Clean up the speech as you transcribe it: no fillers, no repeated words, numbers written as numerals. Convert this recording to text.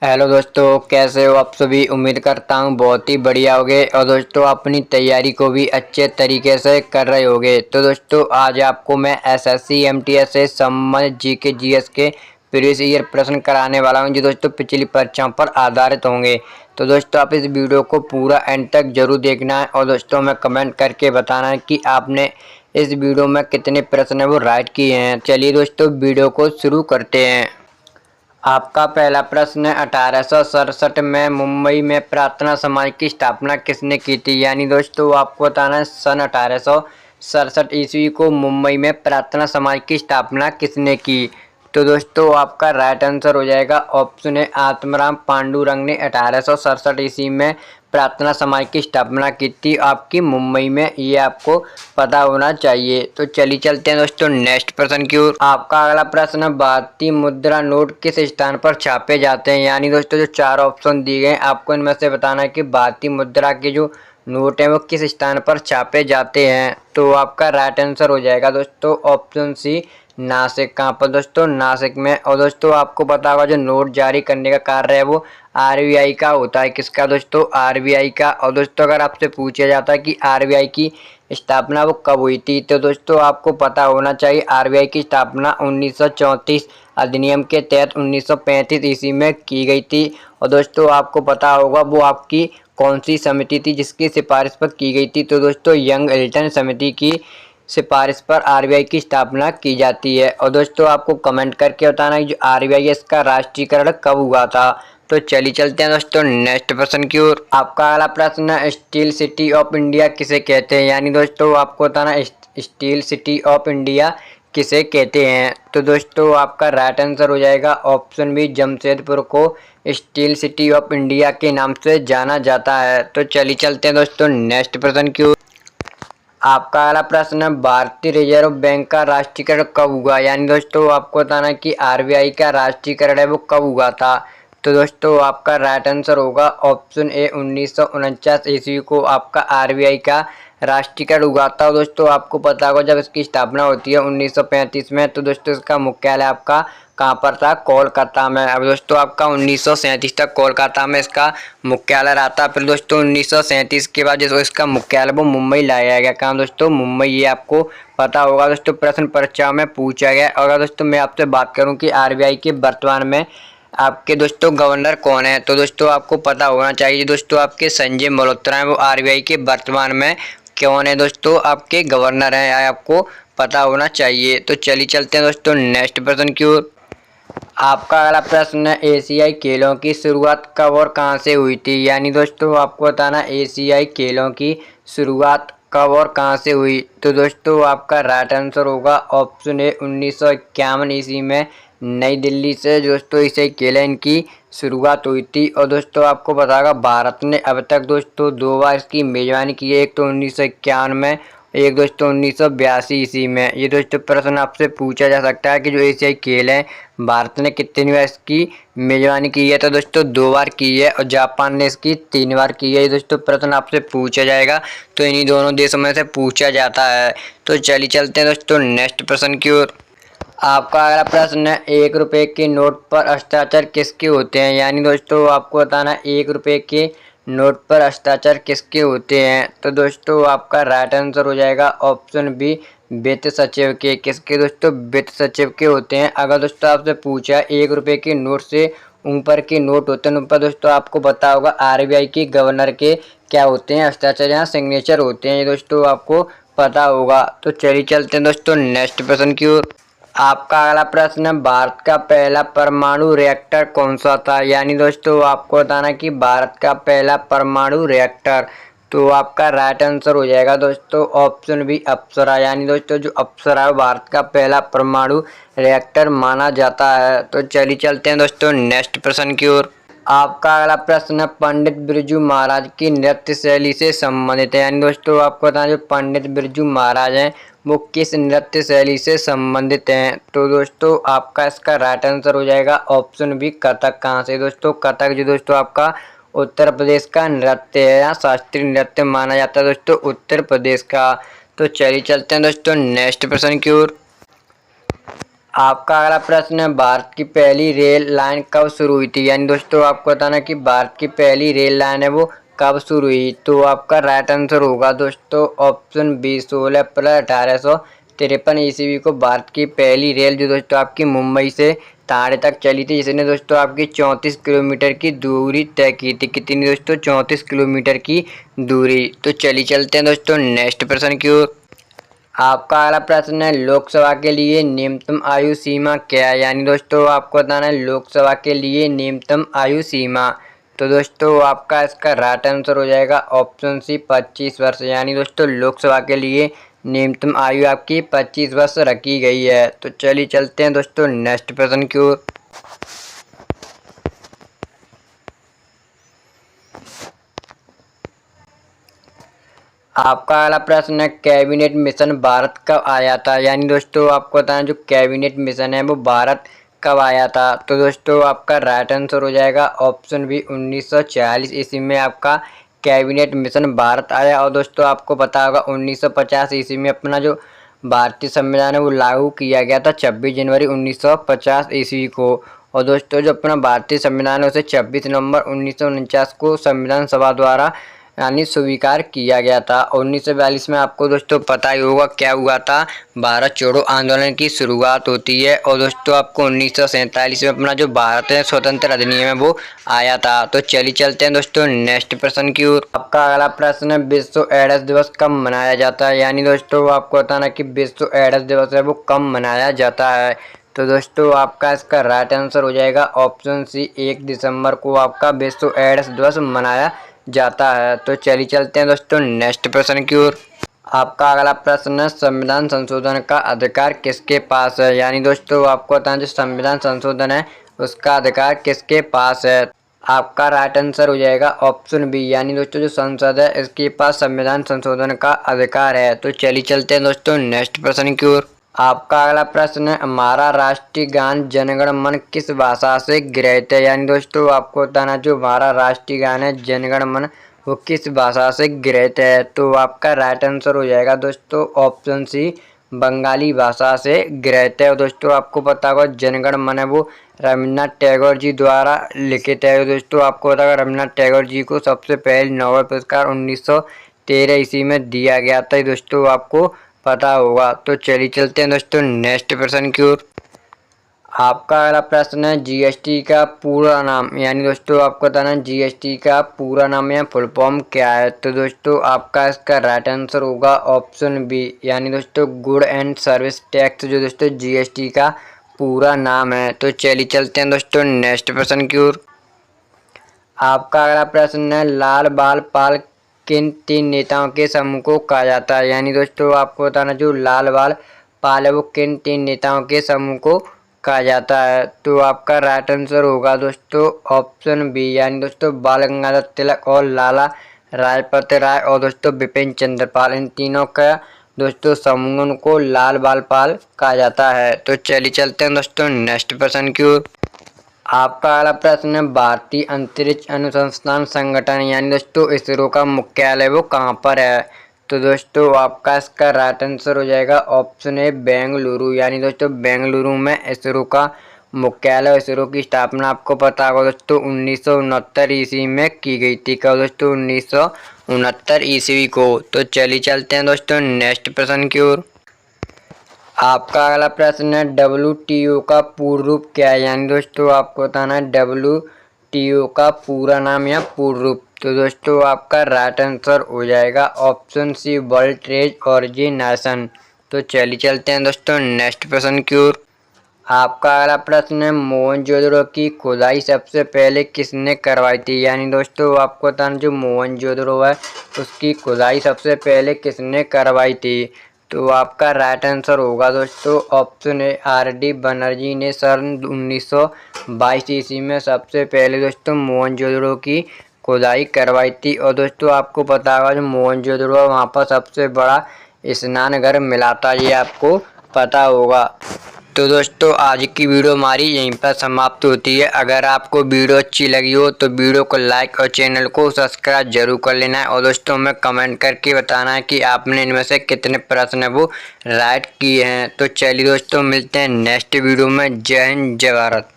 Hello दोस्तों, कैसे हो आप सभी। उम्मीद करता हूँ बहुत ही बढ़िया होगे और दोस्तों अपनी तैयारी को भी अच्छे तरीके से कर रहे होगे। तो दोस्तों आज आपको मैं एसएससी एमटीएस से संबंधित जीके जीएस के प्रीवियस ईयर प्रश्न कराने वाला हूँ जो दोस्तों पिछली परीक्षाओं पर आधारित होंगे। तो दोस्तों आप इस वीडियो को पूरा एंड तक जरूर देखना है और दोस्तों हमें कमेंट करके बताना है कि आपने इस वीडियो में कितने प्रश्न है वो राइट किए हैं। चलिए दोस्तों वीडियो को शुरू करते हैं। आपका पहला प्रश्न है 1867 में मुंबई में प्रार्थना समाज की स्थापना किसने की थी। यानी दोस्तों आपको बताना है सन 1867 ईस्वी को मुंबई में प्रार्थना समाज की स्थापना किसने की। तो दोस्तों आपका राइट आंसर हो जाएगा ऑप्शन है आत्माराम पांडुरंग ने 1867 ईस्वी में प्रार्थना समाज की स्थापना की थी आपकी मुंबई में। ये आपको पता होना चाहिए। तो चलिए चलते हैं दोस्तों नेक्स्ट प्रश्न की ओर। आपका अगला प्रश्न, भारतीय मुद्रा नोट किस स्थान पर छापे जाते हैं। यानी दोस्तों जो चार ऑप्शन दिए गए आपको इनमें से बताना है कि भारतीय मुद्रा के जो नोट है वो किस स्थान पर छापे जाते हैं। तो आपका राइट आंसर हो जाएगा दोस्तों ऑप्शन सी नासिक। कहाँ पर दोस्तों, नासिक में। और दोस्तों आपको पता होगा जो नोट जारी करने का कार्य है वो आरबीआई का होता है। किसका दोस्तों, आरबीआई का। और दोस्तों अगर आपसे पूछा जाता है कि आरबीआई की स्थापना वो कब हुई थी, तो दोस्तों आपको पता होना चाहिए आरबीआई की स्थापना 1934 अधिनियम के तहत 1935 ईस्वी में की गई थी। और दोस्तों आपको पता होगा वो आपकी कौन सी समिति थी जिसकी सिफारिश पर की गई थी। तो दोस्तों यंग एल्टन समिति की सिफारिश पर आरबीआई की स्थापना की जाती है। और दोस्तों आपको कमेंट करके बताना है जो आरबीआई है इसका राष्ट्रीयकरण कब हुआ था। तो चलिए चलते हैं दोस्तों नेक्स्ट प्रश्न की ओर। आपका अगला प्रश्न है स्टील सिटी ऑफ इंडिया किसे कहते हैं। यानी दोस्तों आपको बताना स्टील सिटी ऑफ इंडिया किसे कहते हैं। तो दोस्तों आपका राइट आंसर हो जाएगा ऑप्शन बी जमशेदपुर को स्टील सिटी ऑफ इंडिया के नाम से जाना जाता है। तो चलिए चलते हैं दोस्तों नेक्स्ट प्रश्न की ओर। आपका अगला प्रश्न है भारतीय रिजर्व बैंक का राष्ट्रीयकरण कब हुआ। यानी दोस्तों आपको बताना है कि आरबीआई का राष्ट्रीयकरण है वो कब हुआ था। तो दोस्तों आपका राइट आंसर होगा ऑप्शन ए 1949 ईस्वी को आपका आरबीआई का राष्ट्रीयकरण हुआ था। दोस्तों आपको पता होगा जब इसकी स्थापना होती है 1935 में, तो दोस्तों इसका मुख्यालय आपका कहाँ पर था, कोलकाता में। अब दोस्तों आपका 1937 तक कोलकाता में इसका मुख्यालय रहा था। फिर दोस्तों 1937 के बाद जो इसका मुख्यालय वो मुंबई लाया गया। कहाँ दोस्तों, मुंबई। ये आपको पता होगा दोस्तों, प्रश्न परीक्षा में पूछा गया। और दोस्तों मैं आपसे बात करूं कि आरबीआई के वर्तमान में आपके दोस्तों गवर्नर कौन है, तो दोस्तों आपको पता होना चाहिए दोस्तों आपके संजय मल्होत्रा है वो आरबीआई के वर्तमान में कौन है दोस्तों, आपके गवर्नर हैं, आपको पता होना चाहिए। तो चलिए चलते हैं दोस्तों नेक्स्ट प्रश्न की ओर। आपका अगला प्रश्न है एशियाई खेलों की शुरुआत कब और कहां से हुई थी। यानी दोस्तों आपको बताना एशियाई खेलों की शुरुआत कब और कहां से हुई। तो दोस्तों आपका राइट आंसर होगा ऑप्शन ए 1951 ईस्वी में नई दिल्ली से दोस्तों एशियाई खेल इनकी शुरुआत हुई थी। और दोस्तों आपको पता होगा भारत ने अब तक दोस्तों 2 बार इसकी मेजबानी की है, एक तो 1951 में, एक दोस्तों 1982 ईस्वी में। ये दोस्तों प्रश्न आपसे पूछा जा सकता है कि जो एशियाई खेल है भारत ने कितनी बार इसकी मेजबानी की है। तो दोस्तों 2 बार की है और जापान ने इसकी 3 बार की है। ये दोस्तों प्रश्न आपसे पूछा जाएगा, तो इन्हीं दोनों देशों में से पूछा जाता है। तो चलिए चलते हैं दोस्तों नेक्स्ट प्रश्न की ओर। आपका अगला प्रश्न है 1 रुपये के नोट पर हस्ताक्षर किसके होते हैं। यानी दोस्तों आपको बताना 1 रुपये के नोट पर हस्ताक्षर किसके होते हैं। तो दोस्तों आपका राइट आंसर हो जाएगा ऑप्शन बी वित्त सचिव के। किसके दोस्तों, वित्त सचिव के होते हैं। अगर दोस्तों आपसे पूछा 1 रुपये के नोट से ऊपर के नोट होते हैं उन पर दोस्तों आपको पता होगा आरबीआई के गवर्नर के क्या होते हैं, हस्ताक्षर या सिग्नेचर होते हैं। ये दोस्तों आपको पता होगा। तो चलिए चलते हैं दोस्तों नेक्स्ट प्रश्न की ओर। आपका अगला प्रश्न है भारत का पहला परमाणु रिएक्टर कौन सा था। यानी दोस्तों आपको बताना कि भारत का पहला परमाणु रिएक्टर, तो आपका राइट आंसर हो जाएगा दोस्तों ऑप्शन बी अप्सरा। यानी दोस्तों जो अप्सरा है भारत का पहला परमाणु रिएक्टर माना जाता है। तो चलिए चलते हैं दोस्तों नेक्स्ट प्रश्न की ओर। आपका अगला प्रश्न है पंडित बिरजू महाराज की नृत्य शैली से संबंधित है। यानी दोस्तों आपको बताना जो पंडित बिरजू महाराज हैं वो किस नृत्य शैली से संबंधित हैं। तो दोस्तों आपका इसका राइट आंसर हो जाएगा ऑप्शन बी कथक। कहाँ से दोस्तों, कथक जो दोस्तों आपका उत्तर प्रदेश का नृत्य है या शास्त्रीय नृत्य माना जाता है दोस्तों उत्तर प्रदेश का। तो चलिए चलते हैं दोस्तों नेक्स्ट प्रश्न की ओर। आपका अगला प्रश्न है, भारत की पहली रेल लाइन कब शुरू हुई थी? यानी दोस्तों आपको बताना कि भारत की पहली रेल लाइन है वो कब शुरू हुई। तो आपका राइट आंसर होगा दोस्तों ऑप्शन बी, 16 अप्रैल 1853 को भारत की पहली रेल जो दोस्तों आपकी मुंबई से ठाणे तक चली थी, जिसने दोस्तों आपकी 34 किलोमीटर की दूरी तय की थी। कितनी दोस्तों? 34 किलोमीटर की दूरी। तो चलिए चलते हैं दोस्तों नेक्स्ट प्रश्न की ओर। आपका अगला प्रश्न है, लोकसभा के लिए न्यूनतम आयु सीमा क्या है? यानी दोस्तों आपको बताना है लोकसभा के लिए न्यूनतम आयु सीमा। तो दोस्तों आपका इसका राइट आंसर हो जाएगा ऑप्शन सी, 25 वर्ष। यानी दोस्तों लोकसभा के लिए न्यूनतम आयु आपकी 25 वर्ष रखी गई है। तो चलिए चलते हैं दोस्तों नेक्स्ट प्रश्न की ओर। आपका अगला प्रश्न है, कैबिनेट मिशन भारत कब आया था? यानी दोस्तों आपको बताना जो कैबिनेट मिशन है वो भारत कब आया था। तो दोस्तों आपका राइट आंसर हो जाएगा ऑप्शन बी, 1946 ईस्वी में आपका कैबिनेट मिशन भारत आया। और दोस्तों आपको पता होगा 1950 ईस्वी में अपना जो भारतीय संविधान है वो लागू किया गया था 26 जनवरी 1950 ईस्वी को। और दोस्तों जो अपना भारतीय संविधान है उसे 26 नवंबर 1949 को संविधान सभा द्वारा यानी स्वीकार किया गया था। 1942 में आपको दोस्तों पता ही होगा क्या हुआ था, भारत छोड़ो आंदोलन की शुरुआत होती है। और दोस्तों आपको 1947 में अपना जो भारत है स्वतंत्र अधिनियम है वो आया था। तो चलिए चलते हैं दोस्तों नेक्स्ट प्रश्न की ओर। आपका अगला प्रश्न है, विश्व एड्स दिवस कब मनाया जाता है? यानी दोस्तों आपको बताना कि विश्व एड्स दिवस है वो कब मनाया जाता है। तो दोस्तों आपका इसका राइट आंसर हो जाएगा ऑप्शन सी, 1 दिसंबर को आपका विश्व एड्स दिवस मनाया जाता है। तो चलिए चलते हैं दोस्तों नेक्स्ट प्रश्न की ओर। आपका अगला प्रश्न है, संविधान संशोधन का अधिकार किसके पास है? यानी दोस्तों आपको बताना जो संविधान संशोधन है उसका अधिकार किसके पास है। आपका राइट आंसर हो जाएगा ऑप्शन बी, यानी दोस्तों जो संसद है इसके पास संविधान संशोधन का अधिकार है। तो चलिए चलते हैं दोस्तों नेक्स्ट प्रश्न की ओर। आपका अगला प्रश्न है, हमारा राष्ट्रीय गान जनगण मन किस भाषा से गृहीत है? यानी दोस्तों आपको बताना जो हमारा राष्ट्रीय गान है जनगण मन वो किस भाषा से गृहीत है। तो आपका राइट आंसर हो जाएगा दोस्तों ऑप्शन सी, बंगाली भाषा से गृहीत है। और दोस्तों आपको पता होगा जनगण मन है वो रविन्द्रनाथ टैगोर जी द्वारा लिखित है। दोस्तों आपको पता होगा रविन्द्रनाथ टैगोर जी को सबसे पहले नोबेल पुरस्कार 1913 ईस्वी में दिया गया था, दोस्तों आपको पता होगा। तो चलिए चलते हैं दोस्तों नेक्स्ट प्रश्न की ओर। आपका अगला प्रश्न है, जीएसटी का पूरा नाम। यानी दोस्तों आपको बताना जीएसटी का पूरा नाम या फुल फॉर्म क्या है। तो दोस्तों आपका इसका राइट आंसर होगा ऑप्शन बी, यानी दोस्तों गुड एंड सर्विस टैक्स जो दोस्तों जीएसटी का पूरा नाम है। तो चलिए चलते हैं दोस्तों नेक्स्ट प्रश्न की ओर। आपका अगला प्रश्न है, लाल बाल पाल किन 3 नेताओं के समूह को कहा जाता है? यानी दोस्तों आपको बताना जो लाल बाल पाल है वो किन 3 नेताओं के समूह को कहा जाता है। तो आपका राइट आंसर होगा दोस्तों ऑप्शन बी, यानी दोस्तों बाल गंगाधर तिलक और लाला लाजपत राय और दोस्तों बिपिन चंद्र पाल, इन तीनों का दोस्तों समूह को लाल बाल पाल कहा जाता है। तो चलिए चलते हैं दोस्तों नेक्स्ट प्रश्न की ओर। आपका अगला प्रश्न है, भारतीय अंतरिक्ष अनुसंधान संगठन यानी दोस्तों इसरो का मुख्यालय वो कहाँ पर है? तो दोस्तों आपका इसका राइट आंसर हो जाएगा ऑप्शन ए, बेंगलुरु। यानी दोस्तों बेंगलुरु में इसरो का मुख्यालय। इसरो की स्थापना आपको पता होगा दोस्तों 1969 ईस्वी में की गई थी। कब दोस्तों? 1969 ईस्वी को। तो चलिए चलते हैं दोस्तों नेक्स्ट प्रश्न की ओर। आपका अगला प्रश्न है, WTO का पूर्ण रूप क्या है? यानी दोस्तों आपको बताना है WTO का पूरा नाम या पूर्ण रूप। तो दोस्तों आपका राइट आंसर हो जाएगा option C, World Trade Organization. तो चलिए चलते हैं दोस्तों नेक्स्ट प्रश्न की ओर। आपका अगला प्रश्न है, मोहनजोदड़ो की खुदाई सबसे पहले किसने करवाई थी? यानी दोस्तों आपको बताना जो मोहनजोदड़ो है उसकी खुदाई सबसे पहले किसने करवाई थी। तो आपका राइट आंसर होगा दोस्तों ऑप्शन ए, RD बनर्जी ने सन 1922 ईस्वी में सबसे पहले दोस्तों मोहनजोदड़ो की खुदाई करवाई थी। और दोस्तों आपको पता होगा जो मोहनजोदड़ो वहाँ पर सबसे बड़ा स्नानघर मिला था, ये आपको पता होगा। तो दोस्तों आज की वीडियो हमारी यहीं पर समाप्त होती है। अगर आपको वीडियो अच्छी लगी हो तो वीडियो को लाइक और चैनल को सब्सक्राइब जरूर कर लेना है और दोस्तों हमें कमेंट करके बताना है कि आपने इनमें से कितने प्रश्न है वो राइट किए हैं। तो चलिए दोस्तों मिलते हैं नेक्स्ट वीडियो में। जय हिंद जय भारत।